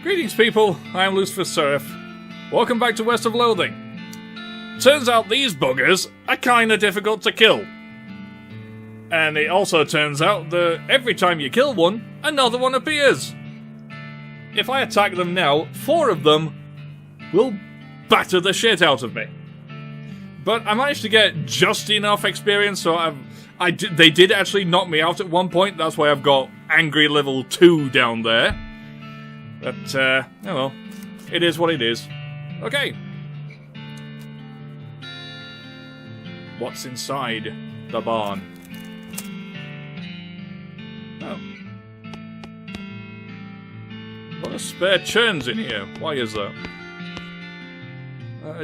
Greetings, people. I'm Lucifer Seraph. Welcome back to West of Loathing. Turns out these buggers are kinda difficult to kill. And it also turns out that every time you kill one, another one appears. If I attack them now, 4 of them will batter the shit out of me. But I managed to get just enough experience, so they did actually knock me out at one point. That's why I've got Angry Level 2 down there. But, oh well. It is what it is. Okay. What's inside the barn? Oh. A lot of spare churns in here. Why is that?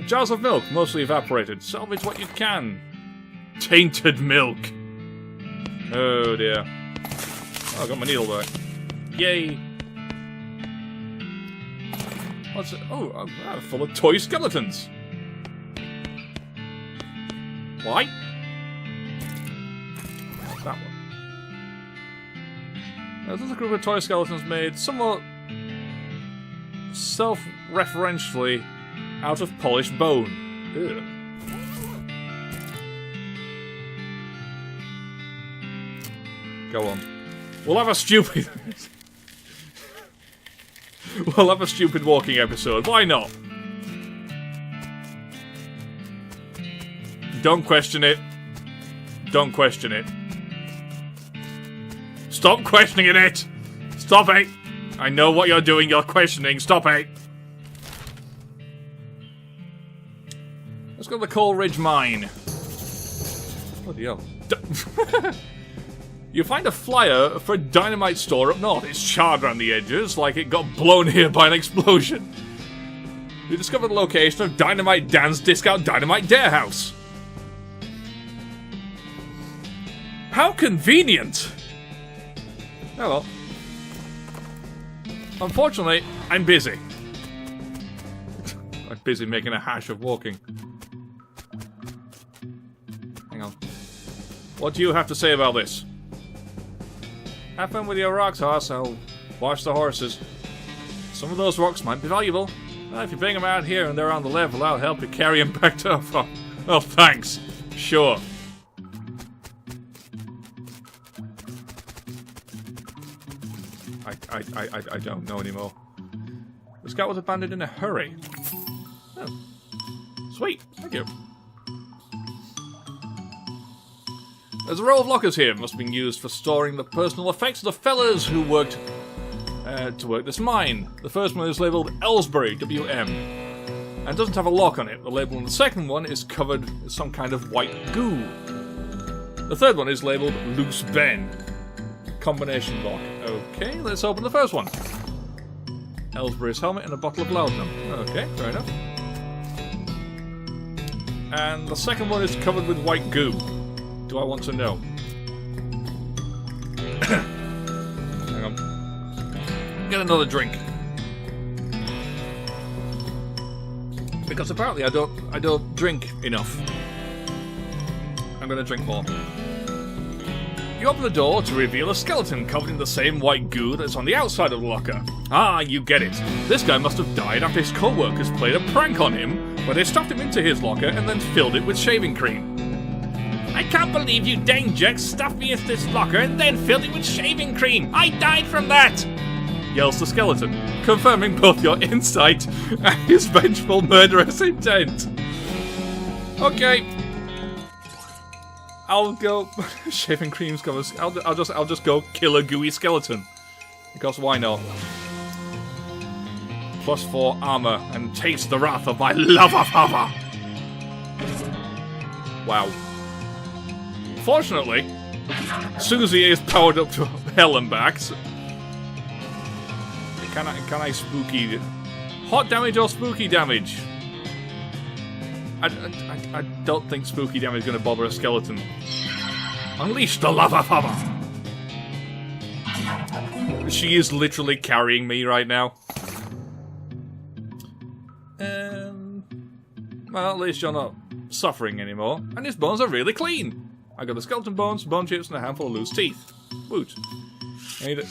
Jars of milk, mostly evaporated. Salvage what you can. Tainted milk. Oh dear. Oh, I got my needle back. Yay. What's it? Oh, I'm full of toy skeletons. Why? That one. Now, there's a group of toy skeletons made somewhat self-referentially out of polished bone. Ugh. Go on. We'll have a stupid... we'll have a stupid walking episode. Why not? Don't question it. Don't question it. Stop questioning it! Stop it! I know what you're doing, you're questioning. Stop it! Let's go to the Coal Ridge Mine. Bloody hell. You find a flyer for a dynamite store up north. It's charred around the edges, like it got blown here by an explosion. You discover the location of Dynamite Dan's Discount Dynamite Dare House. How convenient! Oh well. Unfortunately, I'm busy. I'm busy making a hash of walking. Hang on. What do you have to say about this? Have fun with your rocks, horse. I'll wash the horses. Some of those rocks might be valuable. Well, if you bring them out here and they're on the level, I'll help you carry them back to... Oh, thanks. Sure. I don't know anymore. The scout was abandoned in a hurry. Oh. Sweet. Thank you. There's a row of lockers here. Must have been used for storing the personal effects of the fellas who worked to work this mine. The first one is labelled Ellsbury, WM, and doesn't have a lock on it. The label on the second one is covered with some kind of white goo. The third one is labelled Loose Ben. Combination lock. Okay, let's open the first one. Ellsbury's helmet and a bottle of laudanum. Okay, fair enough. And the second one is covered with white goo. Do I want to know? Hang on. Get another drink. Because apparently I don't drink enough. I'm gonna drink more. You open the door to reveal a skeleton covered in the same white goo that's on the outside of the locker. Ah, you get it. This guy must have died after his co-workers played a prank on him, where they stuffed him into his locker and then filled it with shaving cream. I can't believe you dang jerks stuffed me into this locker and then filled it with shaving cream. I died from that! Yells the skeleton, confirming both your insight and his vengeful murderous intent. Okay. I'll go... shaving cream's covers. I'll just go kill a gooey skeleton. Because why not? +4 armor and taste the wrath of my lover father. Wow. Fortunately, Susie is powered up to hell and back. So can I spooky... Hot damage or spooky damage? I don't think spooky damage is going to bother a skeleton. Unleash the lava father! She is literally carrying me right now. Well, at least you're not suffering anymore. And his bones are really clean. I got the skeleton bones, bone chips, and a handful of loose teeth. Woot. I need it.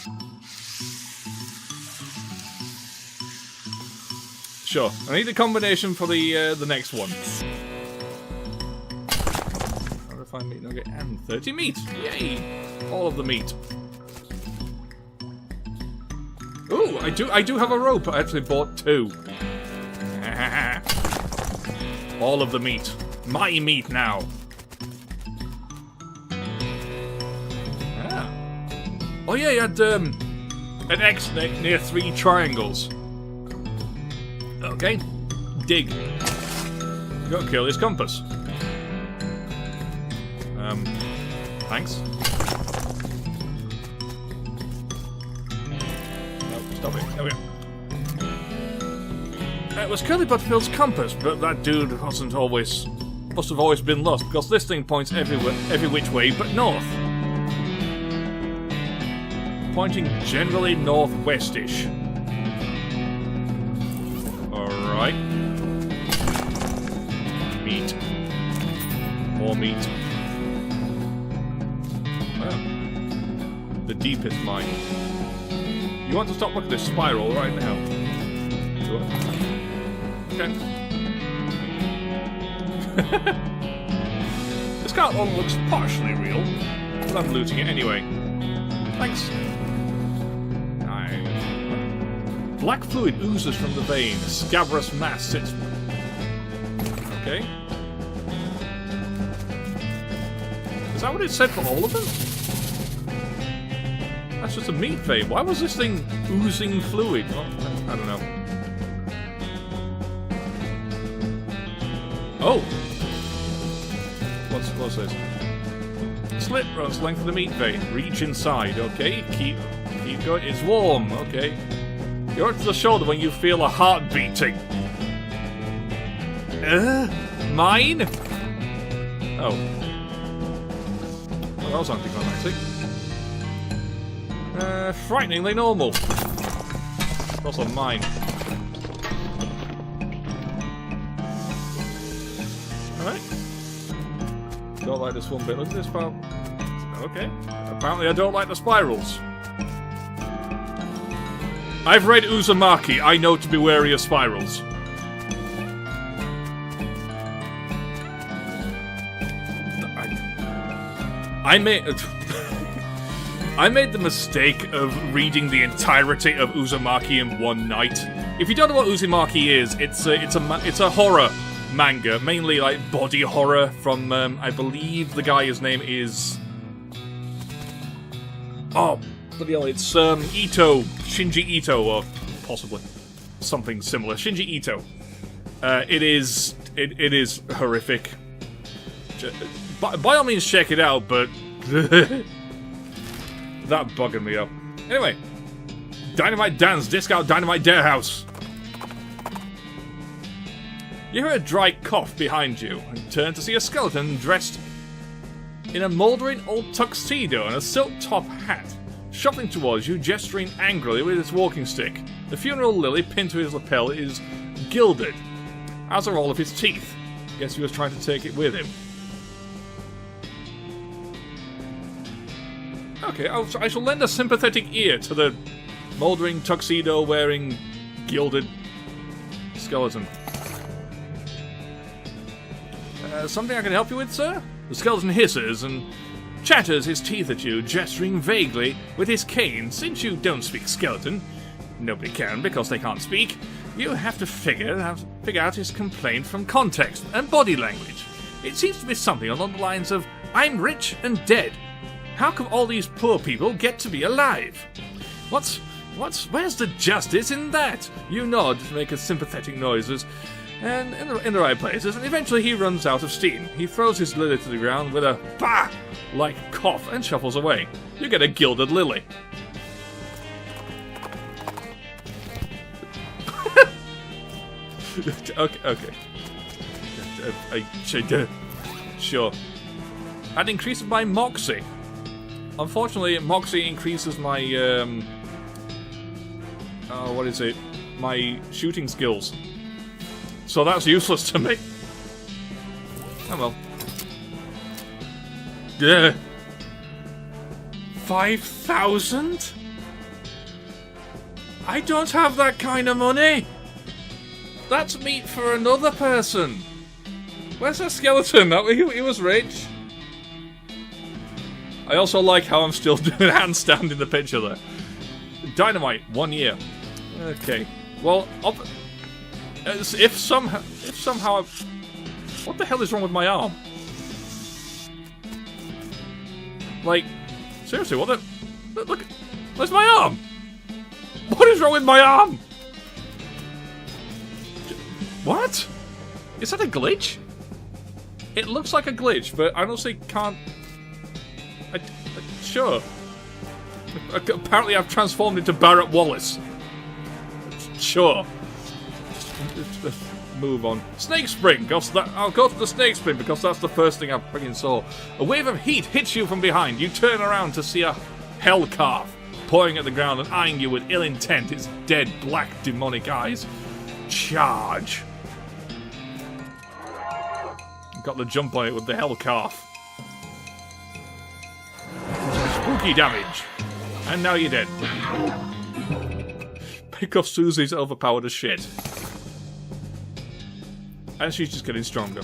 Sure. I need a combination for the next one. How to find meat nugget and 30 meat. Yay! All of the meat. Ooh, I do have a rope. I actually bought 2. All of the meat. My meat now. Ah. Oh yeah, you had an X near 3 triangles. Okay. Dig. Gotta kill his compass. Thanks. No, stop it. There we go. It was Curly Butterfield's compass, but that dude must have always been lost, because this thing points every which way but north. Pointing generally northwestish. Alright. Meat. More meat. Well, the deepest mine. You want to stop looking at this spiral right now? Sure. Okay. This cart one looks partially real, but I'm looting it anyway. Thanks. Black fluid oozes from the vein. A scabrous mass sits. Okay. Is that what it said for all of them? That's just a meat vein. Why was this thing oozing fluid? Well, I don't know. Oh! What's this? Slit runs length of the meat vein. Reach inside. Okay. Keep going. It's warm. Okay. You're up to the shoulder when you feel a heart beating. Mine? Oh. Well, that was anticlimactic. Frighteningly normal. Also mine. Alright. Don't like this one bit. Look at this part. Okay. Apparently I don't like the spirals. I've read Uzumaki. I know to be wary of spirals. I made the mistake of reading the entirety of Uzumaki in one night. If you don't know what Uzumaki is, it's a horror manga, mainly like body horror from I believe the guy, his name is bloody hell, it's Shinji Ito, or possibly something similar. Shinji Ito. It is horrific. By all means, check it out, but that bugging me up. Anyway, Dynamite Dan's Discount Dynamite Dare House. You hear a dry cough behind you, and turn to see a skeleton dressed in a mouldering old tuxedo and a silk top hat, shuffling towards you, gesturing angrily with his walking stick. The funeral lily pinned to his lapel is gilded, as are all of his teeth. Guess he was trying to take it with him. Okay, I shall lend a sympathetic ear to the mouldering tuxedo-wearing, gilded skeleton. Something I can help you with, sir? The skeleton hisses and chatters his teeth at you, gesturing vaguely with his cane. Since you don't speak skeleton, nobody can because they can't speak, you have to figure out his complaint from context and body language. It seems to be something along the lines of, I'm rich and dead. How come all these poor people get to be alive? Where's the justice in that? You nod, make sympathetic noises, and in the right places, and eventually he runs out of steam. He throws his lily to the ground with a bah-like cough and shuffles away. You get a gilded lily. Okay. Sure. I'd increase it by Moxie. Unfortunately, Moxie increases my, what is it? My shooting skills. So that's useless to me. Oh well. Yeah. 5,000? I don't have that kind of money. That's meat for another person. Where's that skeleton? He was rich. I also like how I'm still doing a handstand in the picture there. Dynamite, 1 year. Okay. Well, if somehow what the hell is wrong with my arm? Like, seriously, what the... Look, where's my arm? What is wrong with my arm? What? Is that a glitch? It looks like a glitch, but I honestly can't... Sure. Apparently I've transformed into Barrett Wallace. Sure. Just move on. Snake Spring. I'll go to the Snake Spring because that's the first thing I freaking saw. A wave of heat hits you from behind. You turn around to see a hell calf pawing at the ground and eyeing you with ill intent. Its dead, black, demonic eyes. Charge. Got the jump on it with the hell calf. Spooky damage. And now you're dead. Because Susie's overpowered as shit. And she's just getting stronger.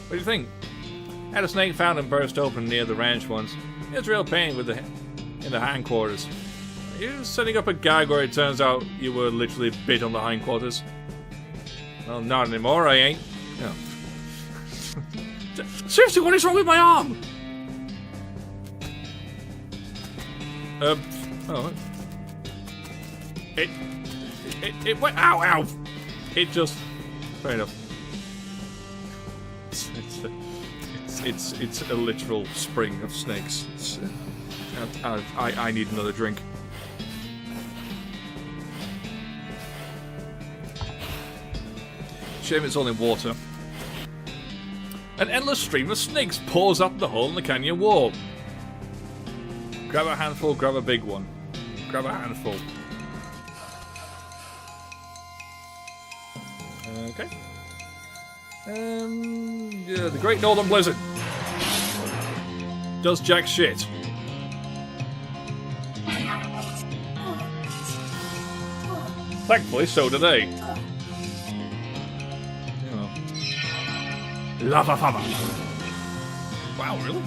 What do you think? Had a snake found and burst open near the ranch once. It was real pain in the hindquarters. You setting up a gag where it turns out you were literally bit on the hindquarters? Well, not anymore, I ain't. No. Seriously, what is wrong with my arm? Oh. It went, ow! It just, fair enough. It's a literal spring of snakes. I need another drink. Shame it's only water. An endless stream of snakes pours up the hole in the canyon wall. Grab a handful, grab a big one. Grab a handful. Okay. Yeah, the Great Northern Blizzard. Does jack shit. Thankfully, so do they. You know. Lava fava. Wow, really?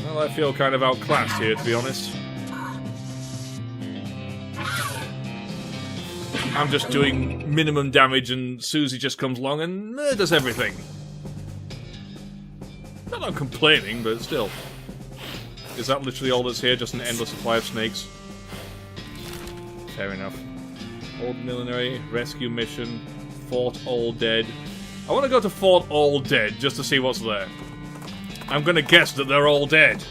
Well, I feel kind of outclassed here, to be honest. I'm just doing minimum damage and Susie just comes along and does everything. Not that I'm complaining, but still. Is that literally all that's here? Just an endless supply of snakes? Fair enough. Old Millinery, Rescue Mission, Fort Alldead. I want to go to Fort Alldead just to see what's there. I'm gonna guess that they're all dead.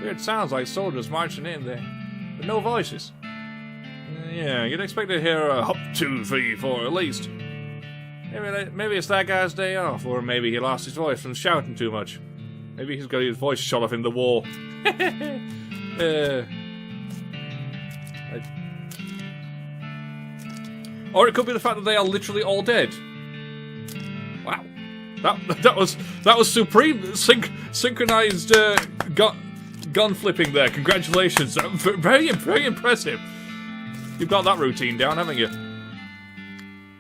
Weird sounds like soldiers marching in there, but no voices. Yeah, you'd expect to hear a hop, 2, 3, 4 at least. Maybe it's that guy's day off, or maybe he lost his voice from shouting too much. Maybe he's got his voice shot off in the war. Or it could be the fact that they are literally all dead. Wow, that was supreme synchronized gun flipping there. Congratulations, very impressive. You've got that routine down, haven't you?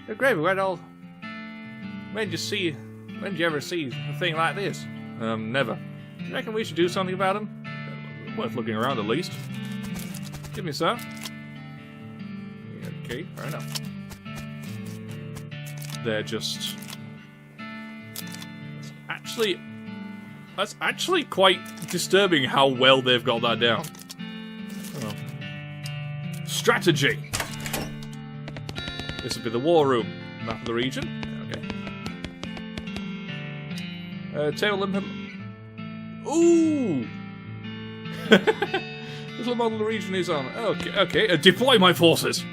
Hey, Gravy, when did you ever see a thing like this? Never. You reckon we should do something about them? Worth looking around at least. Give me some. Okay, fair enough. They're just... That's actually quite disturbing how well they've got that down. Oh. Strategy. This would be the war room. Map of the region. Okay. Table limit. Ooh! This little model of the region is on. Okay. Deploy my forces!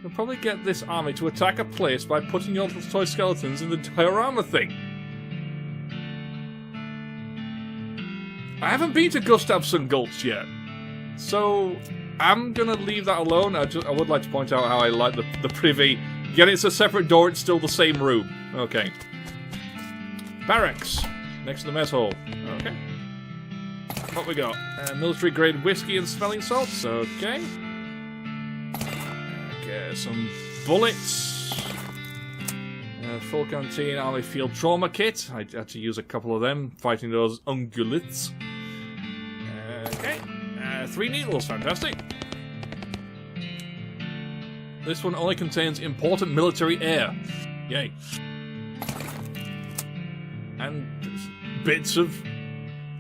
You'll probably get this army to attack a place by putting your toy skeletons in the diorama thing. I haven't been to Gustafsson Gulch yet, so am gonna leave that alone. I would like to point out how I like the privy. Yet it's a separate door, it's still the same room. Okay. Barracks. Next to the mess hall. Okay. What we got? Military grade whiskey and smelling salts. Okay. Okay, some bullets. Full canteen army field trauma kit. I had to use a couple of them fighting those ungulates. Okay. 3 needles. Fantastic. This one only contains important military air. Yay. And bits of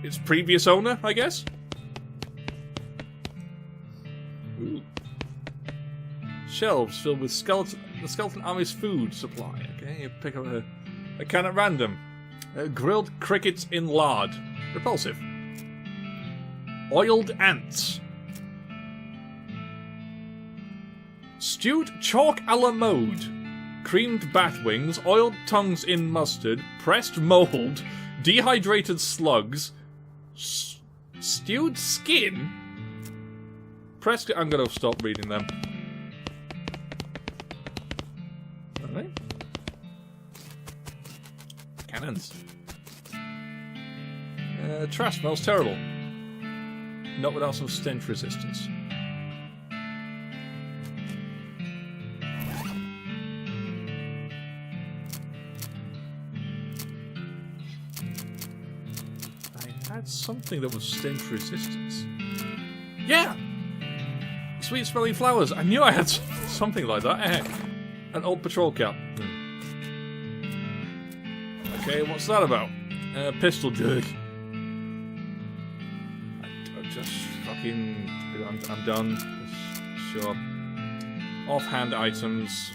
its previous owner, I guess? Ooh. Shelves filled with the skeleton army's food supply. Okay, you pick up a can at random. Grilled crickets in lard. Repulsive. Oiled ants. Stewed chalk a la mode. Creamed bat wings, oiled tongues in mustard, pressed mold, dehydrated slugs, stewed skin. Pressed. I'm going to stop reading them. Alright. Cannons. Trash smells terrible. Not without some stench resistance. Something that was stench resistance. Yeah! Sweet smelling flowers. I knew I had something like that. An old patrol cap. Okay, what's that about? Pistol jerk. I just fucking... I'm done. Sure. Offhand items.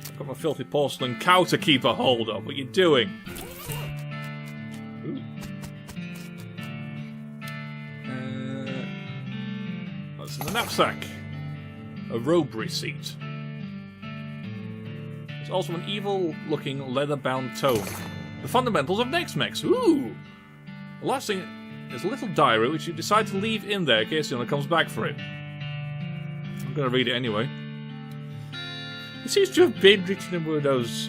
I've got my filthy porcelain cow to keep a hold of. What are you doing? Ooh. What's in the knapsack? A robe receipt. There's also an evil-looking leather-bound tome. The fundamentals of Nex-Mex. Ooh! The last thing is a little diary which you decide to leave in there in case anyone comes back for it. I'm going to read it anyway. It seems to have been written in one of those...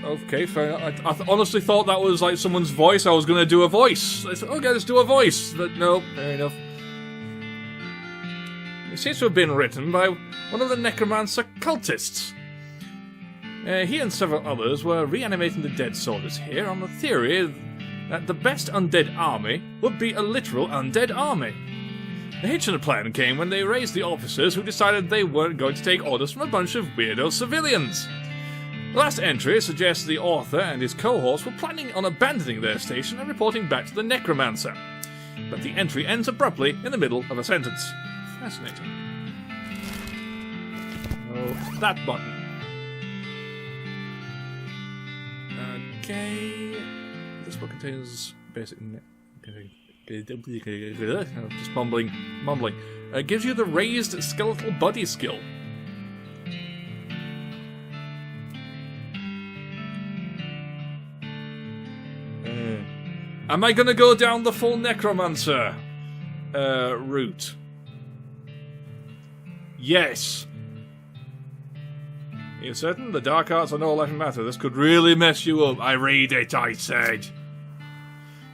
Okay, fair enough. I honestly thought that was like someone's voice. I was going to do a voice. I said, okay, let's do a voice. But no, fair enough. It seems to have been written by one of the necromancer cultists. He and several others were reanimating the dead soldiers here on the theory that the best undead army would be a literal undead army. The hitch in the plan came when they raised the officers who decided they weren't going to take orders from a bunch of weirdo civilians. The last entry suggests the author and his cohorts were planning on abandoning their station and reporting back to the necromancer. But the entry ends abruptly in the middle of a sentence. Fascinating. Oh, that button. Okay. This book contains basic... Just mumbling. Gives you the raised skeletal body skill. Am I gonna go down the full necromancer route? Yes. You're certain? The dark arts are no laughing matter. This could really mess you up. I read it, I said.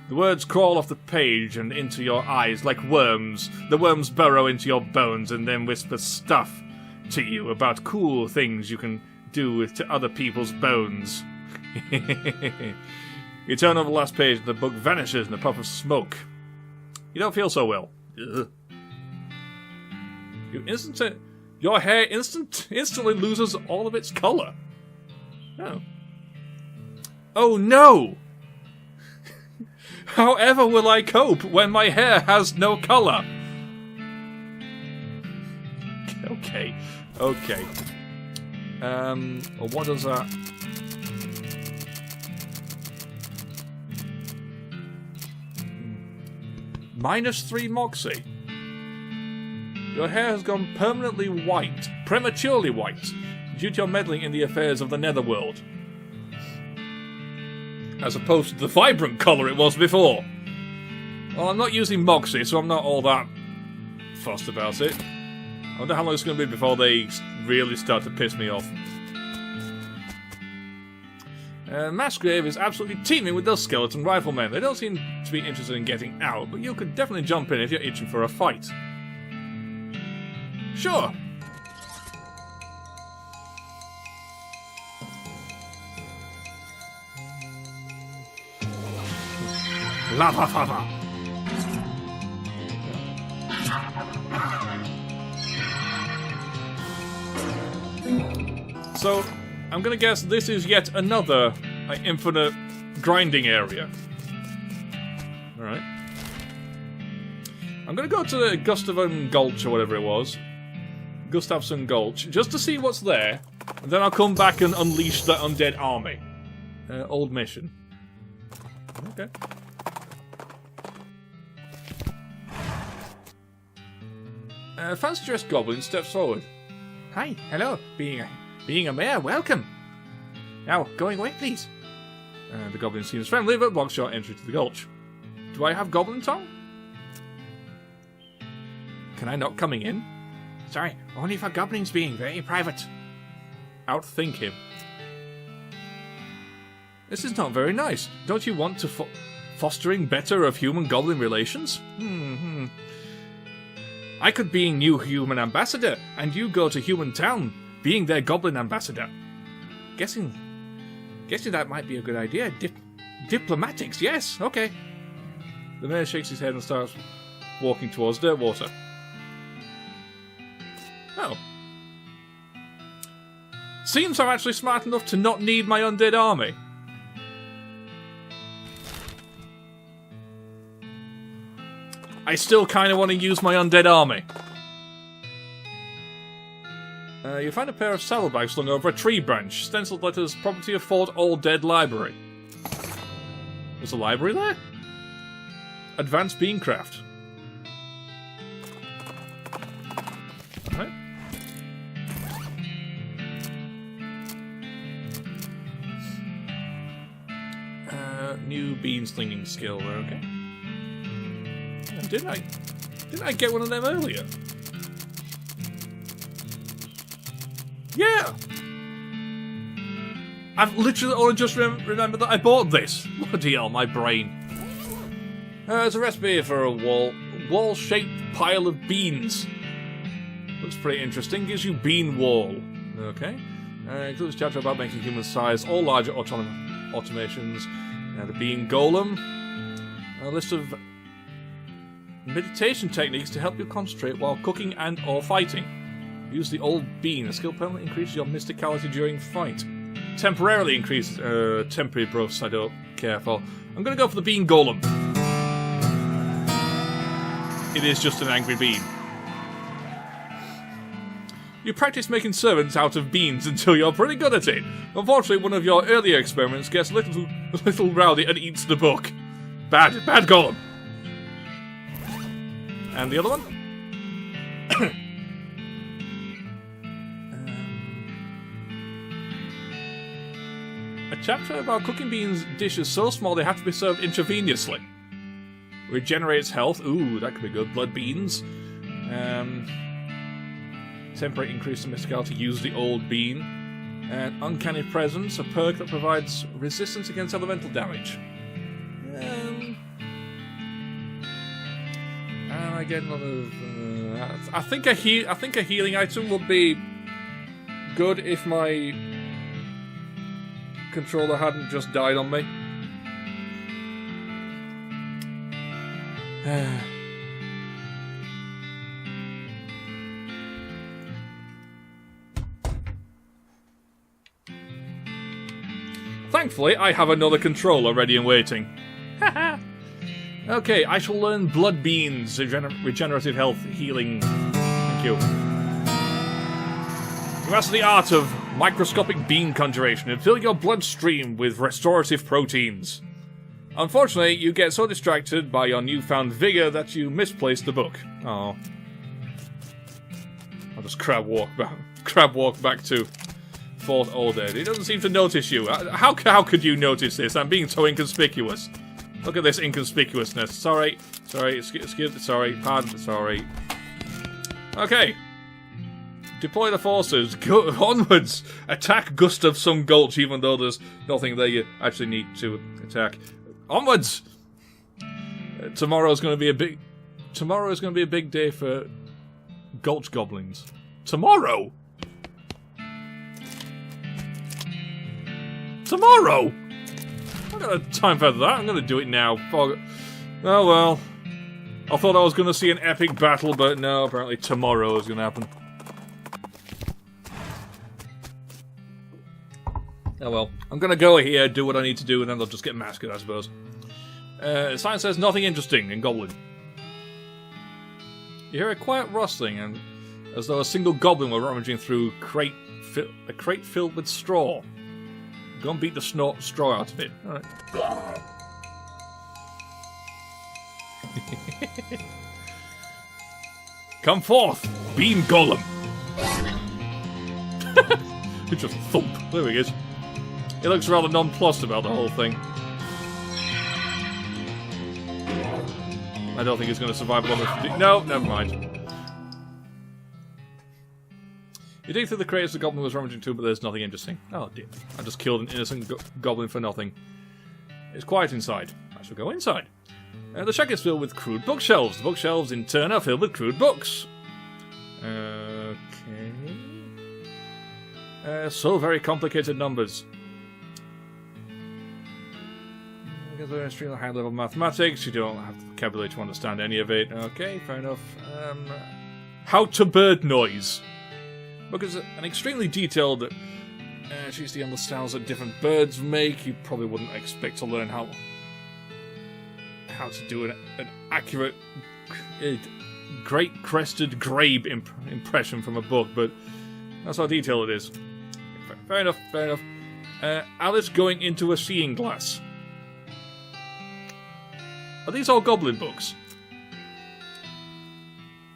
The words crawl off the page and into your eyes like worms. The worms burrow into your bones and then whisper stuff to you about cool things you can do to other people's bones. You turn over the last page and the book vanishes in a puff of smoke. You don't feel so well. Ugh. Your hair instantly loses all of its colour. Oh. Oh no! However will I cope when my hair has no colour? Okay. Well, what does that... -3 moxie. Your hair has gone permanently white, prematurely white, due to your meddling in the affairs of the netherworld. As opposed to the vibrant colour it was before. Well, I'm not using moxie, so I'm not all that fussed about it. I wonder how long it's going to be before they really start to piss me off. Mass Grave is absolutely teeming with those skeleton riflemen. They don't seem to be interested in getting out, but you could definitely jump in if you're itching for a fight. Sure. Lava Fava. So, I'm gonna guess this is yet another infinite grinding area. Alright. I'm gonna go to the Gustavson Gulch or whatever it was. Gustavson Gulch, just to see what's there. And then I'll come back and unleash the undead army. Old mission. Okay. Fancy dressed goblin steps forward. Hi, hello. Being a mayor, welcome. Now, going away, please. The goblin seems friendly, but blocks your entry to the gulch. Do I have goblin tongue? Can I not coming in? Sorry, only for goblins being very private. Outthink him. This is not very nice. Don't you want to fostering better of human-goblin relations? I could be new human ambassador, and you go to human town, being their goblin ambassador. Guessing that might be a good idea. Diplomatics, yes, okay. The mayor shakes his head and starts walking towards Dirtwater. Oh. Seems I'm actually smart enough to not need my undead army. I still kind of want to use my undead army. You find a pair of saddlebags slung over a tree branch. Stenciled letters, property of Fort Alldead Library. There's a library there? Advanced Beancraft. Alright. New bean slinging skill there, okay. Didn't I get one of them earlier? Yeah! I've literally only just remembered that I bought this. Bloody hell, my brain. There's a recipe for a wall-shaped pile of beans. Looks pretty interesting. Gives you bean wall. Okay. Includes chapter about making human-sized or larger automations. The bean golem. A list of meditation techniques to help you concentrate while cooking and or fighting. Use the old bean. A skill permanently increases your mysticality during fight. Temporarily increase temporary buffs I don't care for. I'm gonna go for the bean golem. It is just an angry bean. You practice making servants out of beans until you're pretty good at it. Unfortunately, one of your earlier experiments gets a little rowdy and eats the book. Bad golem. And the other one? A chapter about cooking beans dishes so small they have to be served intravenously. Regenerates health. Ooh, that could be good. Blood beans. Temporary increase in mysticality. Use the old bean. And Uncanny Presence, a perk that provides resistance against elemental damage. And I get another. I think a healing item would be good if my controller hadn't just died on me. Thankfully, I have another controller ready and waiting. Haha. Okay, I shall learn blood beans, regenerative health, healing. Thank you. You master the art of microscopic bean conjuration and fill your bloodstream with restorative proteins. Unfortunately, you get so distracted by your newfound vigor that you misplace the book. Oh. I'll just crab walk back to Fort Alldead. He doesn't seem to notice you. How could you notice this? I'm being so inconspicuous. Look at this inconspicuousness. Sorry, pardon, sorry. Okay. Deploy the forces. Go onwards. Attack Gustafsson Gulch, even though there's nothing there you actually need to attack. Onwards. Tomorrow is going to be a big day for Gulch goblins. Tomorrow. Tomorrow. I've got time for that. I'm going to do it now. Oh well. I thought I was going to see an epic battle, but no, apparently tomorrow is going to happen. Oh well. I'm going to go here, do what I need to do, and then they'll just get massacred, I suppose. Sign says nothing interesting in Goblin. You hear a quiet rustling, and as though a single goblin were rummaging through a crate filled with straw. Go and beat the straw out of it. Alright. Come forth, Beam Golem! Just thump. There he is. He looks rather nonplussed about the whole thing. I don't think he's going to survive long enough. No, never mind. You dig through the crates the goblin was rummaging through, but there's nothing interesting. Oh dear. I just killed an innocent goblin for nothing. It's quiet inside. I shall go inside. The shack is filled with crude bookshelves. The bookshelves, in turn, are filled with crude books. Okay. So very complicated numbers. Because they're extremely high-level mathematics, you don't have the vocabulary to understand any of it. Okay, fair enough. How to bird noise. Book is an extremely detailed. Choose the endless sounds that different birds make. You probably wouldn't expect to learn how to do an accurate, great crested grabe impression from a book, but that's how detailed it is. Fair enough. Fair enough. Alice going into a seeing glass. Are these all goblin books?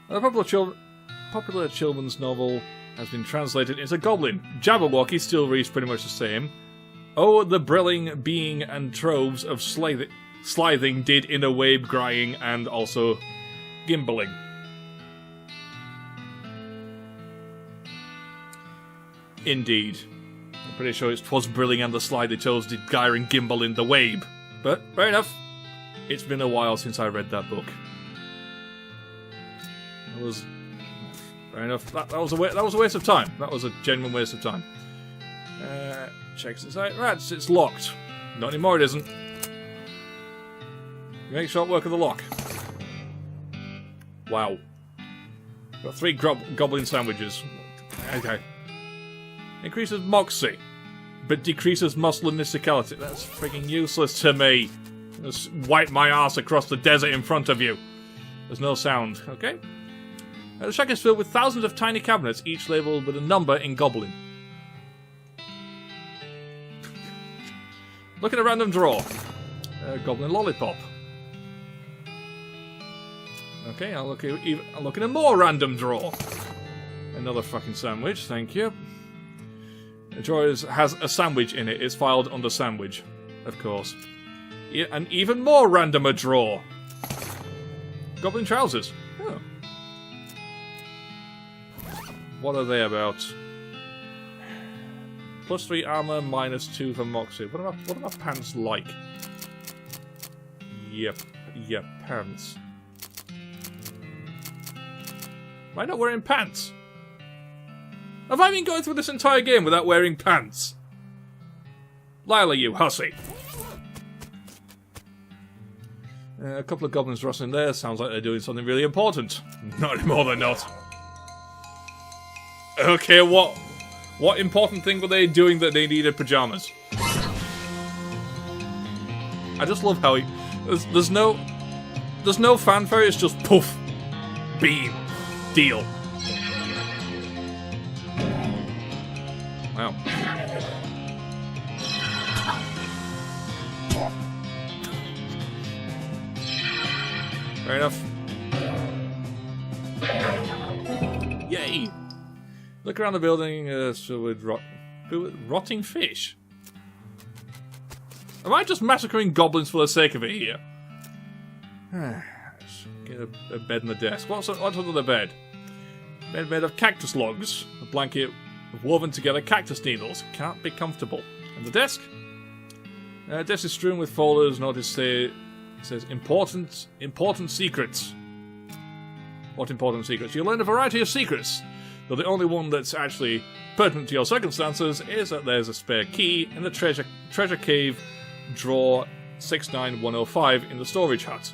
A popular children's novel has been translated into Goblin. Jabberwocky still reads pretty much the same. Oh, the brilling being and troves of slithing did in a wabe grying and also gimbaling. Indeed. I'm pretty sure it's 'twas brilling and the slithy toves did gyre and gimbal in the wabe. But, fair enough. It's been a while since I read that book. That was... Fair enough. That was a waste of time. That was a genuine waste of time. Checks this out. Right, it's locked. Not anymore, it isn't. Make short work of the lock. Wow. Got 3 goblin sandwiches. Okay. Increases moxie, but decreases muscle and mysticality. That's freaking useless to me. Just wipe my ass across the desert in front of you. There's no sound. Okay. The shack is filled with thousands of tiny cabinets, each labelled with a number in Goblin. Look at a random drawer. Goblin lollipop. Okay, I'll look in a more random drawer. Another fucking sandwich, thank you. The drawer has a sandwich in it. It's filed under sandwich, of course. An even more randomer drawer. Goblin trousers. Oh. What are they about? +3 armor, -2 for moxie. What are my pants like? Yep, pants. Am I not wearing pants? Have I been going through this entire game without wearing pants? Lyla, you hussy. A couple of goblins rustling there. Sounds like they're doing something really important. Not anymore, they're not. Okay, what important thing were they doing that they needed pajamas? I just love how there's no fanfare. It's just poof, beam, deal. Wow. Fair enough. Yay! Look around the building, filled with rotting fish. Am I just massacring goblins for the sake of it here? Let's get a bed in the desk. What's under the bed? Made of cactus logs. A blanket of woven together cactus needles. Can't be comfortable. And the desk? Desk is strewn with folders. Notice it says important secrets. What important secrets? You'll learn a variety of secrets. Though the only one that's actually pertinent to your circumstances is that there's a spare key in the treasure cave drawer 69105 in the storage hut.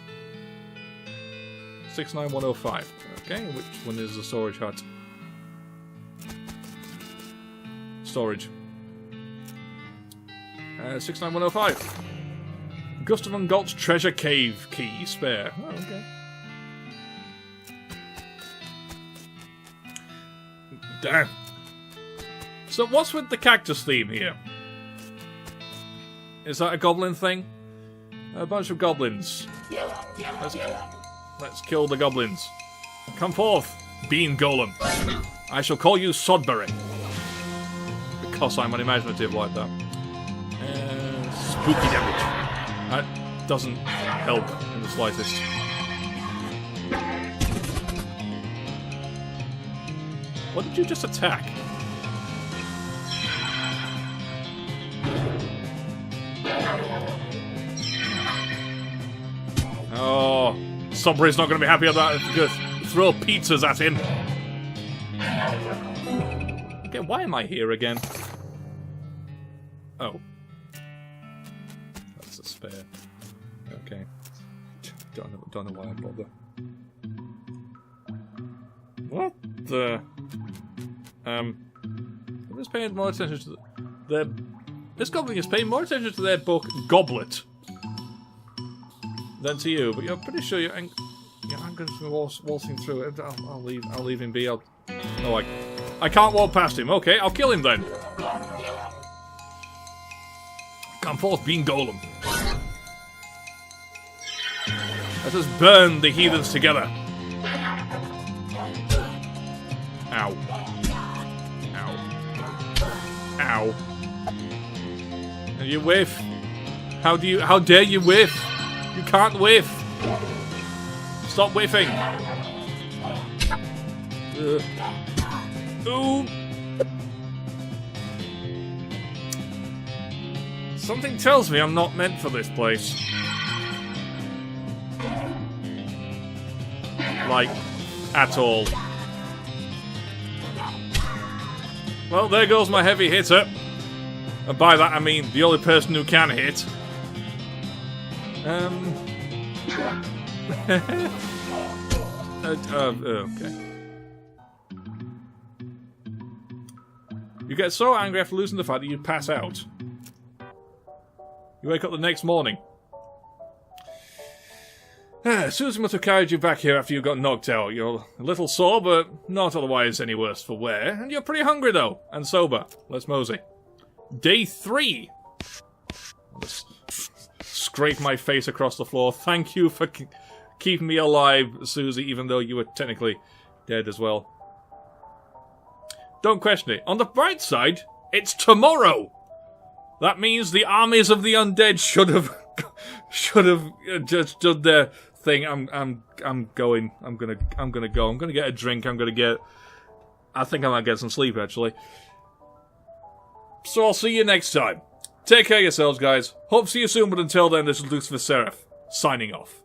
69105. Okay, which one is the storage hut? Storage. 69105. Gustav von Golt's treasure cave key spare. Oh, okay. Damn. So what's with the cactus theme here? Is that a goblin thing? A bunch of goblins. Let's kill the goblins. Come forth, bean golem. I shall call you Sodbury. Because I'm unimaginative like that. Spooky damage. That doesn't help in the slightest. What did you just attack? Oh, Sodbury's not going to be happy about that. Just throw pizzas at him. Okay, why am I here again? Oh. That's a spare. Okay. Don't know why I bother. What the... I'm just paying more attention to their... This goblin is paying more attention to their book, Goblet, than to you, but you're pretty sure you're going to be waltzing through it. I'll leave him be. I can't walk past him. Okay, I'll kill him then. Come forth, bean golem. Let us burn the heathens together. Ow. Ow. Ow. You whiff. How dare you whiff? You can't whiff. Stop whiffing. Ooh. Something tells me I'm not meant for this place. Like, at all. Well, there goes my heavy hitter. And by that I mean the only person who can hit. Okay. You get so angry after losing the fight that you pass out. You wake up the next morning. Susan must have carried you back here after you got knocked out. You're a little sore, but not otherwise any worse for wear. And you're pretty hungry, though. And sober. Let's mosey. Day 3. I'll just scrape my face across the floor. Thank you for keeping me alive, Susie, even though you were technically dead as well. Don't question it. On the bright side, it's tomorrow. That means the armies of the undead should have just done their thing. I'm going. I'm gonna go. I'm gonna get a drink. I think I might get some sleep actually. So I'll see you next time. Take care of yourselves, guys. Hope to see you soon, but until then, this is Lucifer Seraph, signing off.